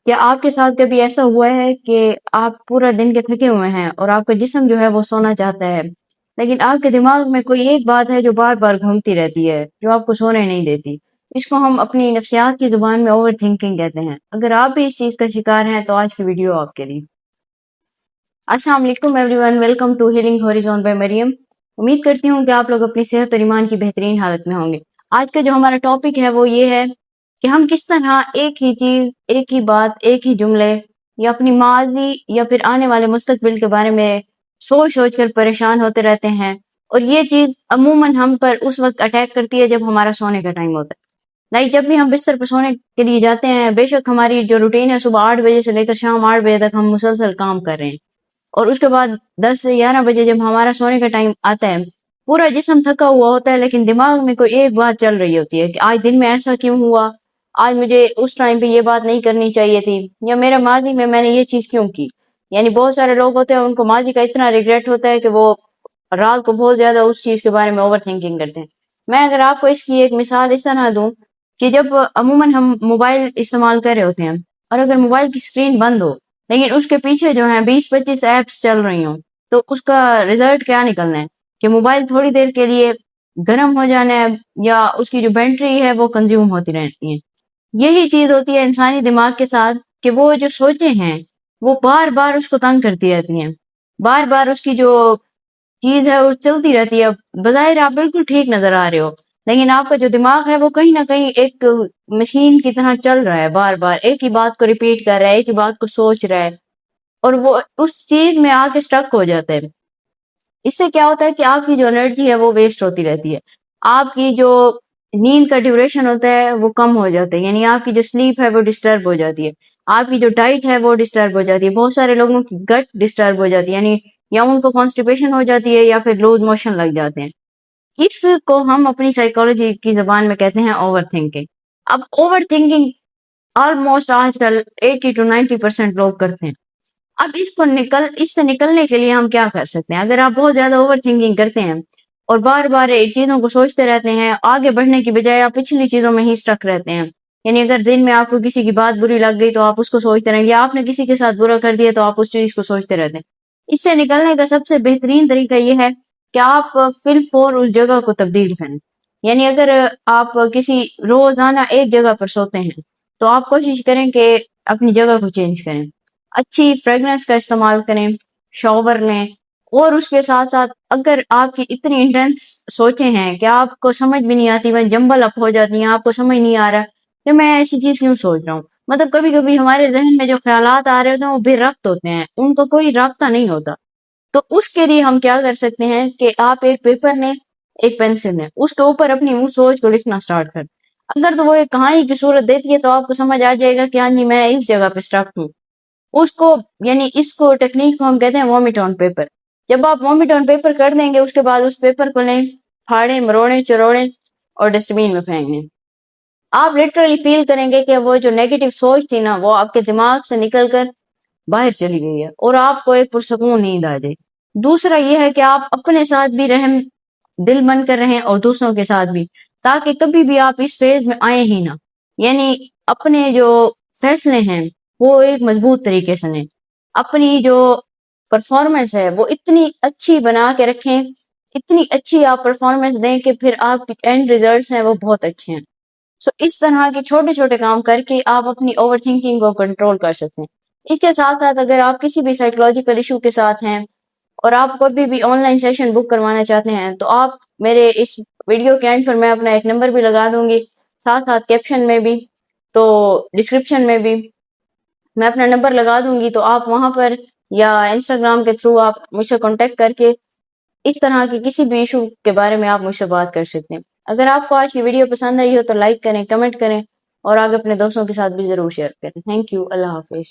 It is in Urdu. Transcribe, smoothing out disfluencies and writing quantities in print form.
کیا آپ کے ساتھ کبھی ایسا ہوا ہے کہ آپ پورا دن کے تھکے ہوئے ہیں اور آپ کا جسم جو ہے وہ سونا چاہتا ہے، لیکن آپ کے دماغ میں کوئی ایک بات ہے جو بار بار گھومتی رہتی ہے، جو آپ کو سونے نہیں دیتی؟ اس کو ہم اپنی نفسیات کی زبان میں اوور تھنکنگ کہتے ہیں۔ اگر آپ بھی اس چیز کا شکار ہیں تو آج کی ویڈیو آپ کے لیے۔ السلام علیکم everyone, welcome to healing horizon by Maryam. امید کرتی ہوں کہ آپ لوگ اپنی صحت اور ایمان کی بہترین حالت میں ہوں گے۔ آج کا جو ہمارا ٹاپک ہے وہ یہ ہے کہ ہم کس طرح ایک ہی چیز، ایک ہی بات، ایک ہی جملے یا اپنی ماضی یا پھر آنے والے مستقبل کے بارے میں سوچ سوچ کر پریشان ہوتے رہتے ہیں، اور یہ چیز عموماً ہم پر اس وقت اٹیک کرتی ہے جب ہمارا سونے کا ٹائم ہوتا ہے۔ جب بھی ہم بستر پر سونے کے لیے جاتے ہیں، بے شک ہماری جو روٹین ہے صبح 8 بجے سے لے کر شام 8 بجے تک ہم مسلسل کام کر رہے ہیں، اور اس کے بعد 10 سے 11 بجے جب ہمارا سونے کا ٹائم آتا ہے، پورا جسم تھکا ہوا ہوتا ہے، لیکن دماغ میں کوئی ایک بات چل رہی ہوتی ہے کہ آج دن میں ایسا کیوں ہوا، آج مجھے اس ٹائم پہ یہ بات نہیں کرنی چاہیے تھی، یا میرے ماضی میں نے یہ چیز کیوں کی۔ یعنی بہت سارے لوگ ہوتے ہیں ان کو ماضی کا اتنا ریگریٹ ہوتا ہے کہ وہ رات کو بہت زیادہ اس چیز کے بارے میں اوور تھنکنگ کرتے ہیں۔ میں اگر آپ کو اس کی ایک مثال اس طرح دوں کہ جب عموماً ہم موبائل استعمال کر رہے ہوتے ہیں، اور اگر موبائل کی اسکرین بند ہو لیکن اس کے پیچھے جو ہیں 20-25 ایپس چل رہی ہوں، تو اس کا رزلٹ کیا نکلنا ہے کہ موبائل تھوڑی دیر کے لیے گرم ہو جانا ہے، یا اس کی جو بیٹری ہے وہ کنزیوم ہوتی رہتی ہے۔ یہی چیز ہوتی ہے انسانی دماغ کے ساتھ کہ وہ جو سوچیں ہیں وہ بار بار اس کو تنگ کرتی رہتی ہیں، بار بار اس کی جو چیز ہے وہ چلتی رہتی ہے۔ بظاہر آپ بالکل ٹھیک نظر آ رہے ہو، لیکن آپ کا جو دماغ ہے وہ کہیں نہ کہیں ایک مشین کی طرح چل رہا ہے، بار بار ایک ہی بات کو ریپیٹ کر رہا ہے، ایک ہی بات کو سوچ رہا ہے، اور وہ اس چیز میں آ کے اسٹک ہو جاتا ہے۔ اس سے کیا ہوتا ہے کہ آپ کی جو انرجی ہے وہ ویسٹ ہوتی رہتی ہے، آپ کی جو نیند کا ڈیوریشن ہوتا ہے وہ کم ہو جاتا ہے، یعنی آپ کی جو سلیپ ہے وہ ڈسٹرب ہو جاتی ہے، آپ کی جو ڈائٹ ہے وہ ڈسٹرب ہو جاتی ہے، بہت سارے لوگوں کی گٹ ڈسٹرب ہو جاتی ہے، یعنی یا ان کو کانسٹیپیشن ہو جاتی ہے یا پھر لوز موشن لگ جاتے ہیں۔ اس کو ہم اپنی سائیکالوجی کی زبان میں کہتے ہیں اوور تھنکنگ۔ اب اوور تھنکنگ آلموسٹ آج کل 80 to 90% لوگ کرتے ہیں۔ اب اس سے نکلنے کے لیے ہم کیا کر سکتے ہیں؟ اگر آپ بہت زیادہ اوور تھنکنگ کرتے ہیں اور بار بار چیزوں کو سوچتے رہتے ہیں، آگے بڑھنے کی بجائے آپ پچھلی چیزوں میں ہی اسٹک رہتے ہیں، یعنی اگر دن میں آپ کو کسی کی بات بری لگ گئی تو آپ اس کو سوچتے رہیں، یا آپ نے کسی کے ساتھ برا کر دیا تو آپ اس چیز کو سوچتے رہتے ہیں۔ اس سے نکلنے کا سب سے بہترین طریقہ یہ ہے کہ آپ فی الفور اس جگہ کو تبدیل کریں۔ یعنی اگر آپ کسی روزانہ ایک جگہ پر سوتے ہیں تو آپ کوشش کریں کہ اپنی جگہ کو چینج کریں، اچھی فریگرنس کا استعمال کریں، شاور لیں، اور اس کے ساتھ ساتھ اگر آپ کی اتنی انٹینس سوچیں ہیں کہ آپ کو سمجھ بھی نہیں آتی، وہ جمبل اپ ہو جاتی ہیں، آپ کو سمجھ نہیں آ رہا کہ میں ایسی چیز کیوں سوچ رہا ہوں۔ مطلب کبھی کبھی ہمارے ذہن میں جو خیالات آ رہے ہوتے ہیں وہ بے ربط ہوتے ہیں، ان کو کوئی رابطہ نہیں ہوتا۔ تو اس کے لیے ہم کیا کر سکتے ہیں کہ آپ ایک پیپر لیں، ایک پینسل لیں، اس کے اوپر اپنی وہ سوچ کو لکھنا سٹارٹ کر۔ اگر تو وہ ایک کہانی کی صورت دیتی ہے تو آپ کو سمجھ آ جائے گا کہ ہاں جی میں اس جگہ پہ اسٹک ہوں۔ اس کو یعنی اس کو ٹیکنیک کو ہم کہتے ہیں وامٹ آن پیپر۔ جب آپ وامٹ آن پیپر کر دیں گے، اس کے بعد اس پیپر کو لیں، پھاڑیں، مروڑیں، چروڑیں اور ڈسٹ بین میں پھینک دیں۔ آپ لٹرلی فیل کریں گے کہ وہ جو نیگیٹو سوچ تھی نا وہ آپ کے دماغ سے نکل کر باہر چلی گئی ہے، اور آپ کو ایک پرسکون نیند آ جائے۔ دوسرا یہ ہے کہ آپ اپنے ساتھ بھی رحم دل بن کر رہیں اور دوسروں کے ساتھ بھی، تاکہ کبھی بھی آپ اس فیز میں آئیں ہی نہ۔ یعنی اپنے جو فیصلے ہیں وہ ایک مضبوط طریقے سے لیں، اپنی جو پرفارمنس ہے وہ اتنی اچھی بنا کے رکھیں، اتنی اچھی آپ پرفارمنس دیں کہ پھر آپ کے اینڈ ریزلٹس ہیں وہ بہت اچھے ہیں۔ اس طرح کے چھوٹے چھوٹے کام کر کے آپ اپنی اوور تھنکنگ کو کنٹرول کر سکتے ہیں۔ اس کے ساتھ ساتھ اگر آپ کسی بھی سائیکولوجیکل ایشو کے ساتھ ہیں اور آپ کبھی بھی آن لائن سیشن بک کروانا چاہتے ہیں تو آپ میرے اس ویڈیو کے اینڈ پر میں اپنا ایک نمبر بھی لگا دوں گی، ساتھ ساتھ کیپشن میں بھی، تو ڈسکرپشن میں بھی میں اپنا نمبر لگا دوں گی، تو آپ وہاں پر یا انسٹاگرام کے تھرو آپ مجھ سے کانٹیکٹ کر کے اس طرح کے کسی بھی ایشو کے بارے میں آپ مجھ سے بات کر سکتے ہیں۔ اگر آپ کو آج کی ویڈیو پسند آئی ہو تو لائک کریں، کمنٹ کریں، اور آگے اپنے دوستوں کے ساتھ بھی ضرور شیئر کریں۔ تھینک یو، اللہ حافظ۔